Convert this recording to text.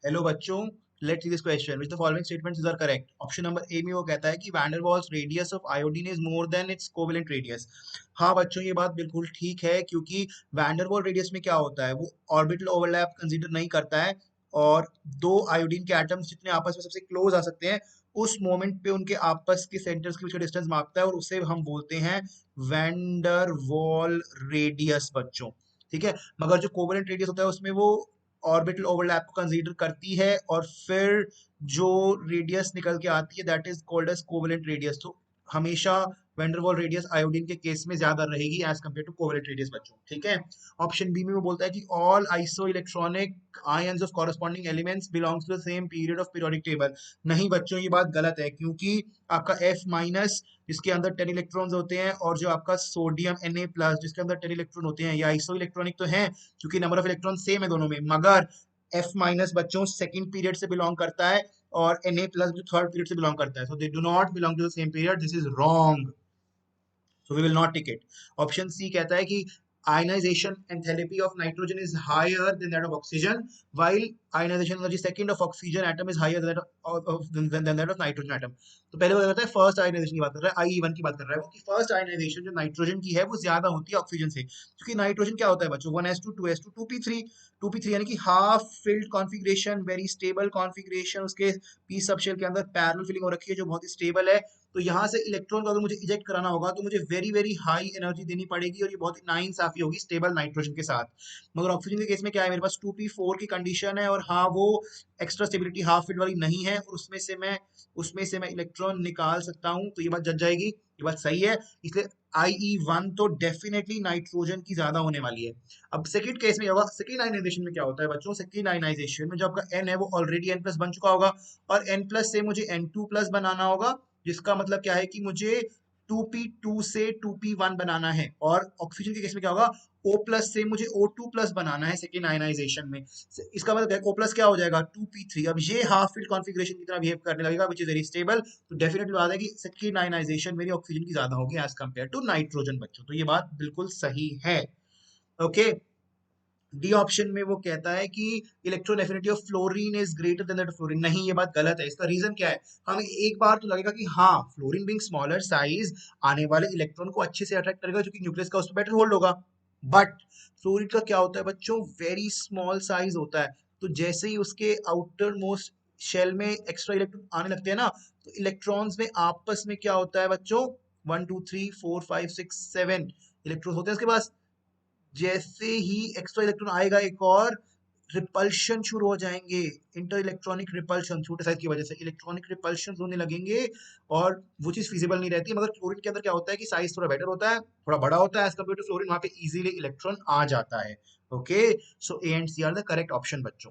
Hello बच्चों, let's see this question which the following statements are correct. Option number A में वो कहता है कि van der Waals radius of iodine is more than its covalent radius. हाँ बच्चों, ये बात बिल्कुल ठीक है, क्योंकि वैन डर वाल रेडियस में क्या होता है, वो ऑर्बिटल ओवरलैप कंसीडर नहीं करता है। और दो आयोडीन के एटम्स जितने आपस में सबसे क्लोज आ सकते हैं, उस मोमेंट पे उनके आपस के सेंटर्स के बीच का डिस्टेंस मापता है, और उसे हम बोलते हैं वैन डर वाल रेडियस बच्चों। ठीक है। मगर जो कोवेलेंट रेडियस होता है उसमें वो ऑर्बिटल ओवरलैप को कंसीडर करती है, और फिर जो रेडियस निकल के आती है that is called as covalent radius. तो हमेशा वेंडरवॉल रेडियस आयोडीन के केस में ज्यादा रहेगी as compare to covalent radius बच्चों। ठीक है। ऑप्शन बी में वो बोलता है कि all isoelectronic ions of corresponding elements belongs to the same period of periodic table. नहीं बच्चों, ये बात गलत है, क्योंकि आपका F माइनस जिसके अंदर 10 इलेक्ट्रॉन्स होते हैं, और जो आपका सोडियम Na प्लस जिसके अंदर 10 इलेक्ट्रॉन होते हैं, ये आइसो इलेक्ट्रॉनिक तो हैं, क्योंकि नंबर ऑफ इलेक्ट्रॉन सेम है दोनों में। मगर F माइनस बच्चों सेकंड पीरियड से बिलोंग करता है, और Na प्लस जो थर्ड पीरियड से बिलोंग करता है, so they do not belong to the same period. This is wrong, so we will not tick it. Option C कहता है कि ionization enthalpy of nitrogen is higher than that of oxygen, while ionization energy second of oxygen atom is higher than that than that of nitrogen atom. तो पहले वो कहता है first ionization की बात कर रहा है, IE1 की बात कर रहा है वो, कि फर्स्ट आयनाइजेशन जो नाइट्रोजन की है वो ज्यादा होती है ऑक्सीजन से, क्योंकि नाइट्रोजन क्या होता है बच्चों, 1s2 2s2 2p3 2p3, यानी कि half filled configuration, very stable configuration, उसके पी सब शेल के अंदर पैरेलल फिलिंग हो रखी है जो बहुत ही स्टेबल है। तो यहाँ से इलेक्ट्रॉन को अगर मुझे इजेक्ट कराना होगा तो मुझे वेरी वेरी हाई एनर्जी देनी पड़ेगी, और ये बहुत ही नाइंसाफी होगी स्टेबल नाइट्रोजन के साथ। मगर ऑक्सीजन के केस में क्या है, मेरे पास 2p4 की कंडीशन है, और हाँ वो एक्स्ट्रा स्टेबिलिटी हाफ फील्ड वाली नहीं है, और उसमें से मैं इलेक्ट्रॉन निकाल सकता हूँ, तो ये बात जज जाएगी, ये बात सही है। इसलिए IE1 तो डेफिनेटली नाइट्रोजन की ज्यादा होने वाली है। अब सेकंड केस में क्या होगा, सेकंड आयनाइजेशन में क्या होता है बच्चों, सेकंड आयनाइजेशन में जो आपका N है वो ऑलरेडी N प्लस बन चुका होगा, और N प्लस से मुझे N2 प्लस बनाना होगा, जिसका मतलब क्या है कि मुझे 2p2 से 2p1 बनाना है। और ऑक्सीजन के केस में क्या होगा, O प्लस से मुझे O2 प्लस बनाना है सेकेंड आयनाइजेशन में। इसका मतलब O प्लस क्या हो जाएगा, 2p3। अब ये हाफ फील्ड कॉन्फिगरेशन की तरह बिहेव करने लगेगा, विच इज वेरी स्टेबल। तो डेफिनेटली बात है कि सेकेंड आयनाइजेशन मेरी ऑक्सीजन की ज्यादा होगी एज कंपेयर टू नाइट्रोजन बच्चों। तो ये बात बिल्कुल सही है। ओके। डी ऑप्शन में वो कहता है कि electron affinity of fluorine is greater than that of fluorine. नहीं, ये बात गलत है। इसका रीजन क्या है, हमें एक बार तो लगेगा कि हाँ फ्लोरीन बिंग स्मॉलर साइज आने वाले इलेक्ट्रॉन को अच्छे से अट्रैक्ट करेगा, क्योंकि न्यूक्लियस का उस पर बेटर होल्ड होगा। बट फ्लोरीन का क्या होता है बच्चों, वेरी स्मॉल साइज होता है। तो जैसे ही उसके आउटर मोस्ट शेल में एक्स्ट्रा इलेक्ट्रॉन आने लगते हैं ना, तो इलेक्ट्रॉन्स में आपस में क्या होता है बच्चों, 1 2 3 4 5 6 7 इलेक्ट्रॉन होते हैं उसके पास। जैसे ही एक्स्ट्रा इलेक्ट्रॉन आएगा एक और, रिपल्शन शुरू हो जाएंगे, इंटर इलेक्ट्रॉनिक रिपल्शन, छोटे साइज की वजह से इलेक्ट्रॉनिक रिपल्शन होने लगेंगे, और वो चीज फिजिबल नहीं रहती। मगर क्लोरीन के अंदर क्या होता है कि साइज थोड़ा बेटर होता है, थोड़ा बड़ा होता है एज कम्पेयर टू फ्लोरीन, वहां पे इजीली इलेक्ट्रॉन आ जाता है। Okay, so A and C are the correct option बच्चों।